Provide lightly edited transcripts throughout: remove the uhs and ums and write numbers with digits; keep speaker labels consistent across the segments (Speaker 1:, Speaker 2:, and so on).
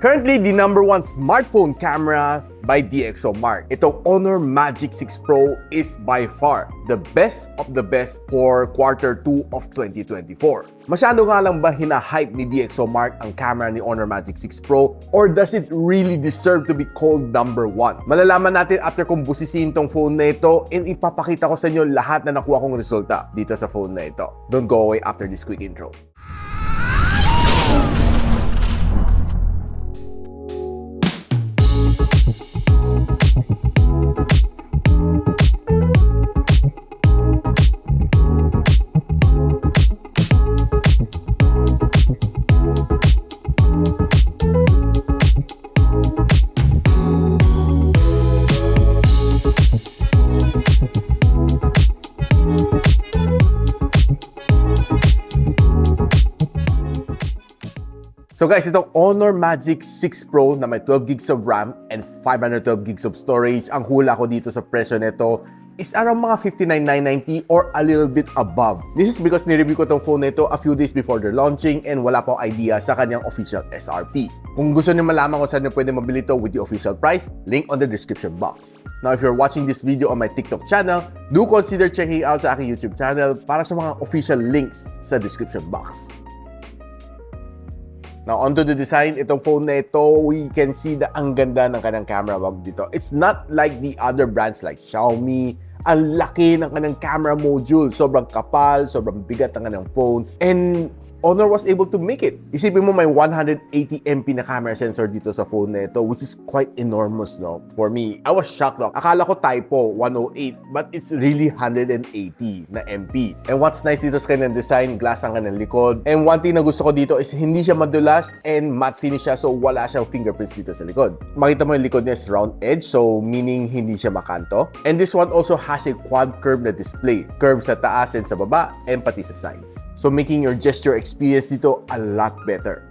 Speaker 1: Currently, the #1 smartphone camera by DxOMark. Itong Honor Magic 6 Pro is by far the best of the best for Q2 of 2024. Masyado nga lang ba hina-hype ni DxOMark ang camera ni Honor Magic 6 Pro, or does it really deserve to be called #1? Malalaman natin after kong busisiin tong phone na ito, and ipapakita ko sa inyo lahat na nakuha kong resulta dito sa phone na ito. Don't go away after this quick intro. So guys, itong Honor Magic 6 Pro na may 12 gigs of RAM and 512 gigs of storage, ang hula ko dito sa presyo nito is around mga 59,990 or a little bit above. This is because nireview ko itong phone nito a few days before their launching and wala pa idea sa kanyang official SRP. Kung gusto niyo malaman kung saan niyo pwede mabili ito with the official price, link on the description box. Now, if you're watching this video on my TikTok channel, do consider checking out sa aking YouTube channel para sa mga official links sa description box. Now, onto the design, itong phone na ito, we can see na ang ganda ng kanyang camera bump dito. It's not like the other brands like Xiaomi. Ang laki ng kanyang camera module. Sobrang kapal, sobrang bigat ng kanyang phone. And Honor was able to make it. Isipin mo may 180MP na camera sensor dito sa phone na ito, which is quite enormous, no? For me, I was shocked, no? Akala ko typo, 108, but it's really 180 na MP. And what's nice dito sa kanyang design, glass ang kanyang likod. And one thing na gusto ko dito is hindi siya madulas and matte finish siya, so wala siyang fingerprints dito sa likod. Makita mo yung likod niya is round edge, so meaning hindi siya makanto. And this one also has a quad curve na display. Curve sa taas and sa baba, and pati sa sides. So making your gesture experience dito a lot better.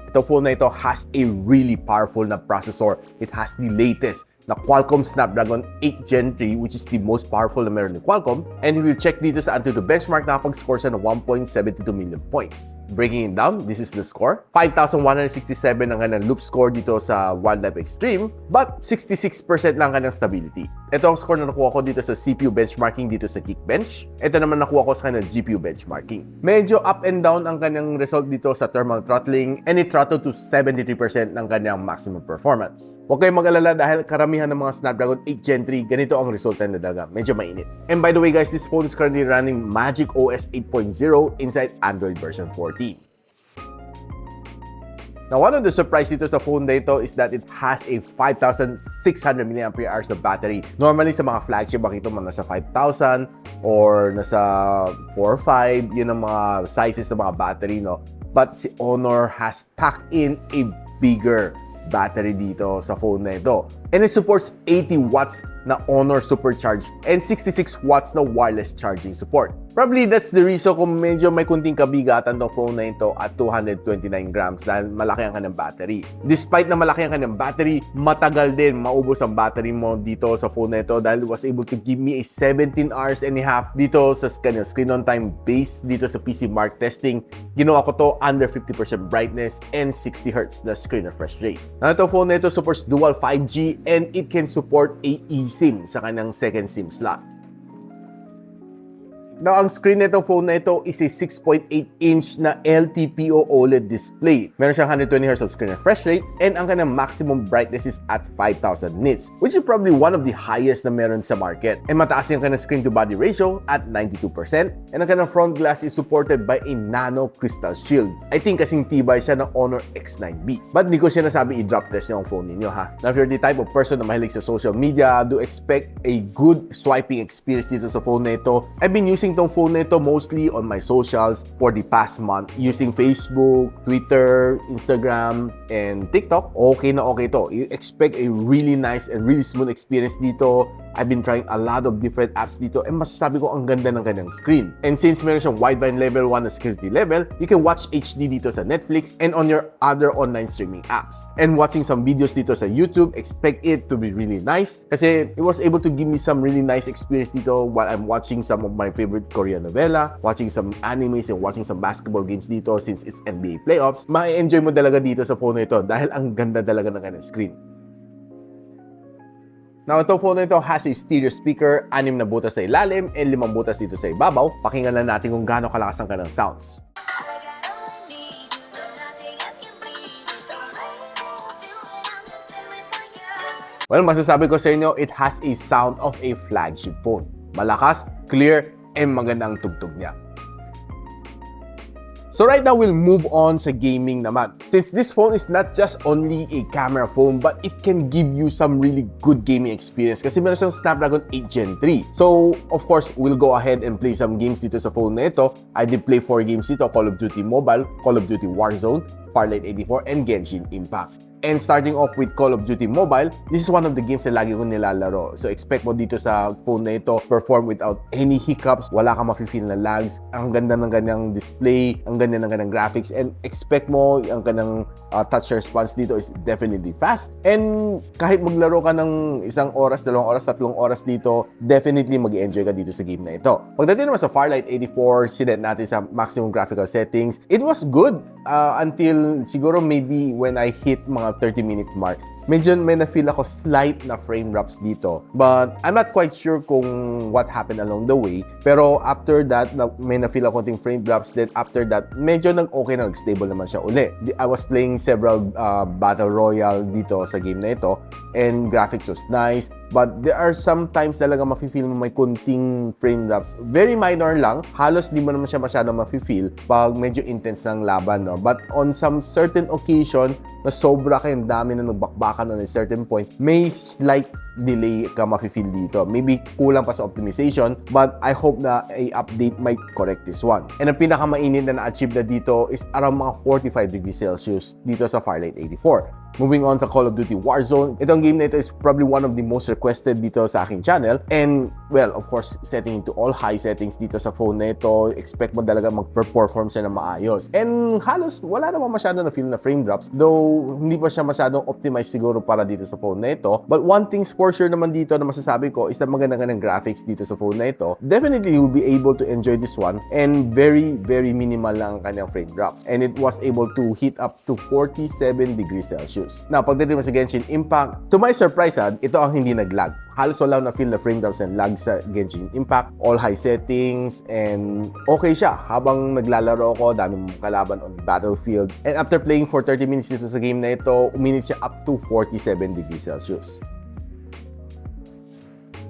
Speaker 1: Ito phone na ito has a really powerful na processor. It has the latest na Qualcomm Snapdragon 8 Gen 3, which is the most powerful na meron ni Qualcomm. And if you check dito sa Antutu benchmark, nakapag-score siya ng 1.72 million points. Breaking it down, this is the score. 5,167 ang kanyang loop score dito sa Wildlife Extreme, but 66% lang kanyang stability. Ito ang score na nakuha ko dito sa CPU benchmarking dito sa Geekbench. Ito naman nakuha ko sa kanyang GPU benchmarking. Medyo up and down ang kanyang result dito sa thermal throttling, and it throttled to 73% ng kanyang maximum performance. Huwag kayong mag-alala dahil karamihan ng mga Snapdragon 8 Gen 3, ganito ang resulta na talaga. Medyo mainit. And by the way guys, this phone is currently running Magic OS 8.0 inside Android version 14. Now, one of the surprise dito sa phone na ito is that it has a 5,600 mAh na battery. Normally sa mga flagship, makita mo nasa 5,000 or nasa 4 or 5, yun ang mga sizes ng mga battery, no? But si Honor has packed in a bigger battery dito sa phone na ito. And it supports 80 watts na Honor Supercharge and 66 watts na wireless charging support. Probably that's the reason kung medyo may kunting kabigatan tong phone na ito at 229 grams dahil malaki ang kanyang battery. Despite na malaki ang kanyang battery, matagal din maubos ang battery mo dito sa phone na ito dahil it was able to give me a 17 hours and a half dito sa kanyang screen on time based dito sa PC Mark testing. Ginawa ko to under 50% brightness and 60 Hz na screen refresh rate. Now, itong phone na ito supports dual 5G and it can support a eSIM sa kanyang second SIM slot. Now, ang screen nitong phone na ito is a 6.8-inch na LTPO OLED display. Meron siyang 120 Hz of screen refresh rate and ang kanyang maximum brightness is at 5,000 nits, which is probably one of the highest na meron sa market. And mataas yung kanyang screen-to-body ratio at 92%. And ang kanyang front glass is supported by a nano crystal shield. I think kasing tibay siya ng Honor X9B. But hindi ko siya nasabi i-drop test niyo ang phone ninyo, ha? Now, if you're the type of person na mahilig sa social media, do expect a good swiping experience dito sa phone na ito. I've been using tong phone na ito mostly on my socials for the past month using Facebook, Twitter, Instagram, and TikTok. Okay na okay to. You expect a really nice and really smooth experience dito. I've been trying a lot of different apps dito and masasabi ko ang ganda ng kanyang screen. And since meron siyang wideband level 1 na security level, you can watch HD dito sa Netflix and on your other online streaming apps. And watching some videos dito sa YouTube, expect it to be really nice kasi it was able to give me some really nice experience dito while I'm watching some of my favorite Korean novela, watching some animes and watching some basketball games dito since it's NBA playoffs. Ma-enjoy mo talaga dito sa phone na ito dahil ang ganda talaga ng kanyang screen. Now, itong phone na ito has a stereo speaker, 6 na butas sa ilalim, and 5 butas dito sa ibabaw. Pakinggan na natin kung gaano kalakas ang kanyang sounds. Well, masasabi ko sa inyo, it has a sound of a flagship phone. Malakas, clear, and magandang tugtog niya. So right now, we'll move on sa gaming naman. Since this phone is not just only a camera phone, but it can give you some really good gaming experience kasi meron siyang Snapdragon 8 Gen 3. So, of course, we'll go ahead and play some games dito sa phone na ito. I did play 4 games dito, Call of Duty Mobile, Call of Duty Warzone, Farlight 84, and Genshin Impact. And starting off with Call of Duty Mobile, this is one of the games na lagi ko nilalaro. So expect mo dito sa phone na ito, perform without any hiccups, wala kang mafe-feel na lags, ang ganda ng kanyang display, ang ganda ng kanyang graphics, and expect mo ang kanyang touch response dito is definitely fast. And kahit maglaro ka ng 1 oras, 2 oras, 3 oras dito, definitely mag-enjoy ka dito sa game na ito. Pagdating naman sa Farlight 84, sinet natin sa maximum graphical settings. It was good until siguro maybe when I hit mga 30-minute mark. Medyo may na-feel ako slight na frame drops dito. But I'm not quite sure kung what happened along the way. Pero after that, may na-feel ako konting frame drops. Then after that, medyo nag-okay na, nag-stable naman siya uli. I was playing several Battle Royale dito sa game na ito. And graphics was nice. But there are some times talaga mafe-feel mo may kunting frame drops. Very minor lang. Halos di mo naman siya masyadong mafe-feel pag medyo intense ng laban, no? But on some certain occasion, na sobra kayong dami na nagbakbakan on a certain point, may slight delay ka mafe-feel dito. Maybe kulang pa sa optimization, but I hope na a update might correct this one. And ang pinakamainit na na-achieve na dito is around mga 45 degrees Celsius dito sa Farlight 84. Moving on sa Call of Duty Warzone, itong game na ito is probably one of the most requested dito sa aking channel. And, well, of course, setting into all high settings dito sa phone na ito, expect mo talaga mag-perform siya na maayos. And halos, wala naman masyado na feel na frame drops, though hindi pa siya masyadong optimized siguro para dito sa phone na ito. But one thing's for sure naman dito na masasabi ko is na maganda-gandang graphics dito sa phone na ito. Definitely, you will be able to enjoy this one and very, very minimal lang ang kanyang frame drop. And it was able to hit up to 47 degrees Celsius. Now, pagdating mo sa Genshin Impact, to my surprise, ito ang hindi nag-lag. Halos wala na feel na frame drops and lag sa Genshin Impact. All high settings and okay siya. Habang naglalaro ako, daming kalaban on the battlefield. And after playing for 30 minutes dito sa game na ito, uminit siya up to 47 degrees Celsius.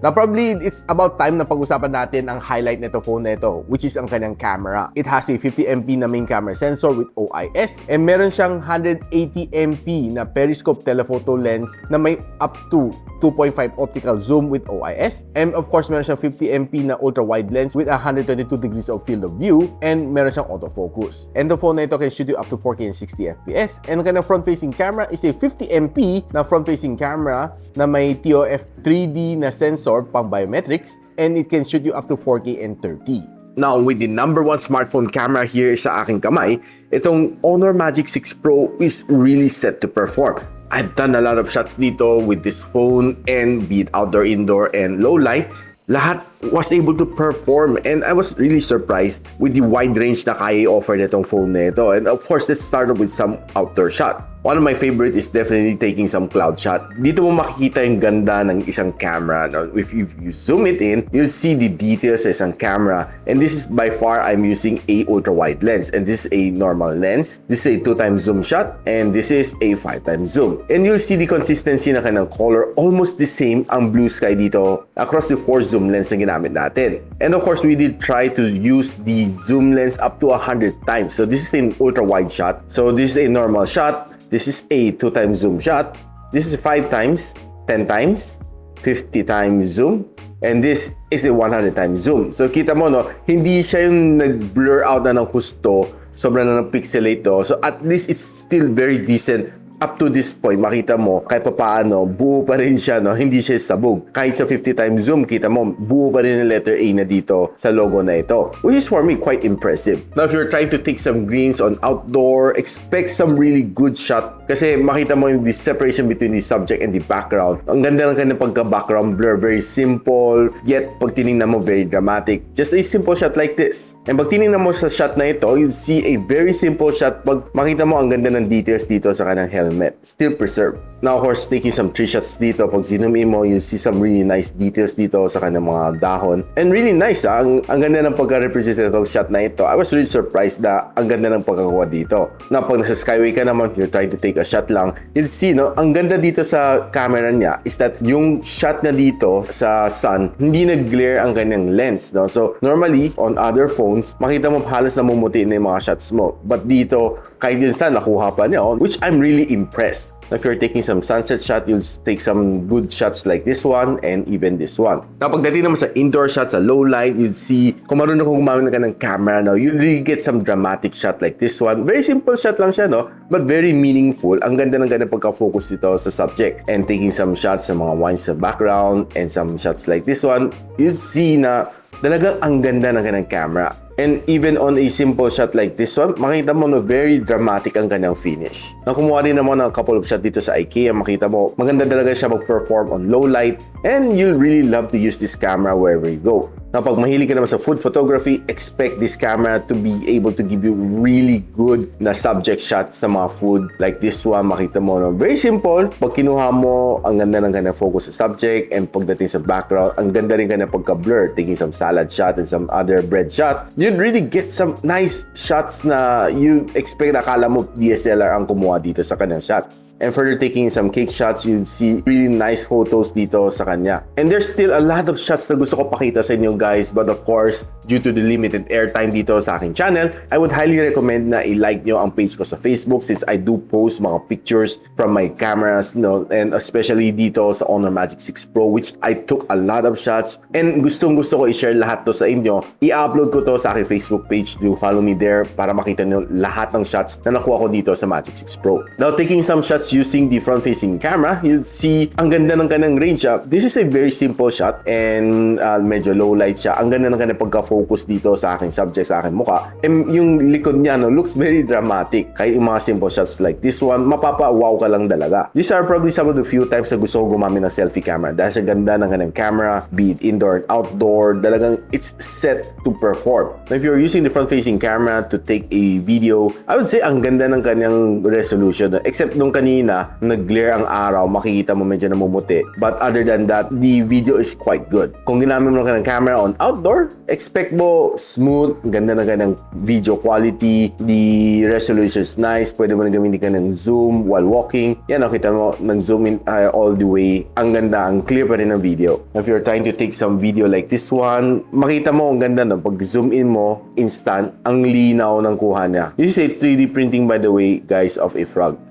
Speaker 1: Now, probably, it's about time na pag-usapan natin ang highlight nito phone na ito, which is ang kanyang camera. It has a 50MP na main camera sensor with OIS, and meron siyang 180MP na periscope telephoto lens na may up to 2.5 optical zoom with OIS. And of course, meron siyang 50MP na ultra-wide lens with 122 degrees of field of view, and meron siyang autofocus. And the phone na ito can shoot you up to 4K and 60fps. And ang kanyang front-facing camera is a 50MP na front-facing camera na may TOF 3D na sensor pang biometrics, and it can shoot you up to 4K and 30. Now, with the number 1 smartphone camera here sa aking kamay, itong Honor Magic 6 Pro is really set to perform. I've done a lot of shots dito with this phone, and be it outdoor, indoor, and low light, lahat was able to perform, and I was really surprised with the wide range na kaya i-offer nitong phone na ito. And of course, let's start with some outdoor shot. One of my favorite is definitely taking some cloud shot. Dito mo makikita yung ganda ng isang camera. No? If you zoom it in, you'll see the details sa isang camera. And this is by far, I'm using a ultra-wide lens. And this is a normal lens. This is a 2x zoom shot. And this is a 5x zoom. And you'll see the consistency na kanyang color. Almost the same ang blue sky dito across the 4 zoom lens na ginamit natin. And of course, we did try to use the zoom lens up to 100 times. So this is an ultra-wide shot. So this is a normal shot. This is a 2x zoom shot. This is 5x, 10x, 50x zoom. And this is a 100x zoom. So kita mo, no, hindi siya yung nag-blur out na ng husto. Sobrang na ng pixelate to. So at least it's still very decent up to this point, makita mo, kahit pa paano, buo pa rin siya, no? Hindi siya sabog. Kahit sa 50 times zoom, kita mo, buo pa rin yung letter A na dito sa logo na ito. Which is for me, quite impressive. Now, if you're trying to take some greens on outdoor, expect some really good shot. Kasi makita mo yung separation between the subject and the background. Ang ganda ng kanyang pagka-background blur. Very simple, yet pag tinignan mo, very dramatic. Just a simple shot like this. And pag tinignan mo sa shot na ito, you'll see a very simple shot. Pag makita mo, ang ganda ng details dito sa kanyang helmet. Still preserved. Now, of course, taking some tree shots dito. Pag zoom in mo, you'll see some really nice details dito sa kanyang mga dahon. And really nice, ang ganda ng pagka-represent itong shot na ito. I was really surprised na ang ganda ng pagkakawa dito. Now, pag nasa skyway ka naman, you're trying to take a shot lang, you'll see, no, ang ganda dito sa camera niya is that yung shot na dito sa sun, hindi nag-glare ang kanyang lens, no? So, normally, on other phones, makita mo halos namumuti na yung mga shots mo. But dito, kahit yun sun, nakuha pa niya, which I'm really impressed. If you're taking some sunset shot, you'll take some good shots like this one and even this one. Now, pagdating naman sa indoor shots, sa low light, you'll see, kung marunong kung gumamit ka ng camera, no, you'll really get some dramatic shot like this one. Very simple shot lang siya, no? But very meaningful. Ang ganda ng ganda pagka-focus dito sa subject. And taking some shots sa mga wines sa background and some shots like this one, you'll see na talagang ang ganda ng kanyang camera. And even on a simple shot like this one, makita mo na very dramatic ang kanyang finish. Na kumuha rin naman ng couple of shot dito sa IKEA, makita mo, maganda talaga siya mag-perform on low light and you'll really love to use this camera wherever you go. Now, pag mahilig ka naman sa food photography, expect this camera to be able to give you really good na subject shot sa mga food. Like this one, makita mo, no? Very simple. Pag kinuha mo, ang ganda ng kanyang focus sa subject and pagdating sa background, ang ganda rin kanyang pagka-blur. Taking some salad shot and some other bread shot, you'd really get some nice shots na you expect, akala mo DSLR ang kumuha dito sa kanyang shots. And further taking some cake shots, you'd see really nice photos dito sa kanya. And there's still a lot of shots na gusto ko pakita sa inyo, guys, but of course, due to the limited airtime dito sa aking channel, I would highly recommend na i-like nyo ang page ko sa Facebook since I do post mga pictures from my cameras, no, and especially dito sa Honor Magic 6 Pro, which I took a lot of shots and gustong gusto ko i-share lahat to sa inyo. I-upload ko to sa aking Facebook page. Do follow me there para makita nyo lahat ng shots na nakuha ko dito sa Magic 6 Pro. Now, taking some shots using the front-facing camera, you'll see ang ganda ng kanyang range. This is a very simple shot and medyo low light siya. Ang ganda ng kanyang pagka-focus dito sa aking subject, sa aking mukha. And yung likod niya, no, looks very dramatic. Kahit yung mga simple shots like this one, mapapa-wow ka lang talaga. These are probably some of the few times na gusto ko gumamit ng selfie camera. Dahil sa ganda ng kanyang camera, be it indoor and outdoor, talagang it's set to perform. Now, if you're using the front-facing camera to take a video, I would say ang ganda ng kanyang resolution. Except nung kanina, nag-glare ang araw, makikita mo medyo namumuti. But other than that, the video is quite good. Kung ginamit mo ng camera on outdoor, expect mo smooth, ganda na ganang video quality, the resolution is nice, pwede mo na gamitin ka ng zoom while walking. Yan, nakita mo, nag-zoom in all the way. Ang ganda, ang clear pa rin ng video. If you're trying to take some video like this one, makita mo, ang ganda, no? Pag zoom in mo, instant, ang linaw ng kuha niya. This is a 3D printing, by the way, guys, of a frog.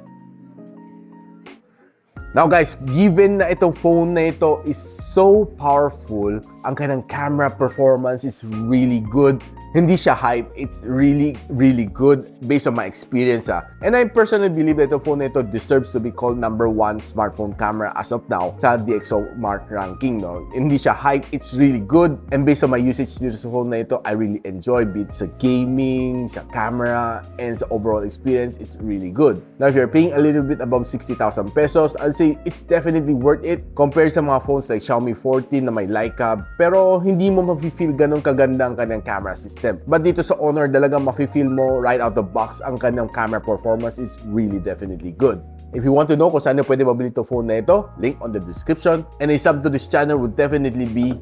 Speaker 1: Now guys, given na itong phone na ito is so powerful, ang kanyang camera performance is really good. Hindi siya hype. It's really, really good based on my experience. And I personally believe that the phone na ito deserves to be called #1 smartphone camera as of now sa DxOMark ranking. No? Hindi siya hype. It's really good. And based on my usage dito sa phone na ito, I really enjoy it sa gaming, sa camera, and sa overall experience. It's really good. Now, if you're paying a little bit above 60,000 pesos, I'd say it's definitely worth it compared sa mga phones like Xiaomi 14 na may Leica. Pero hindi mo mafe-feel ganun kaganda ang kanyang camera system. But dito sa Honor, talagang mafe-feel mo right out the box ang kanyang camera performance is really definitely good. If you want to know kung saan nyo pwede mabili itong phone na ito, link on the description. And a sub to this channel would definitely be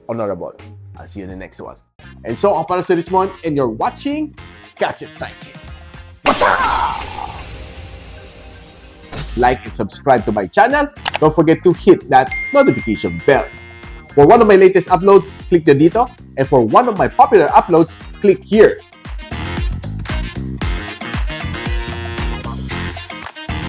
Speaker 1: honorable. I'll see you in the next one. And so, ako para si Richmond and you're watching Gadget Sidekick. What's up? Like and subscribe to my channel. Don't forget to hit that notification bell. For one of my latest uploads, click the dito. And for one of my popular uploads, click here.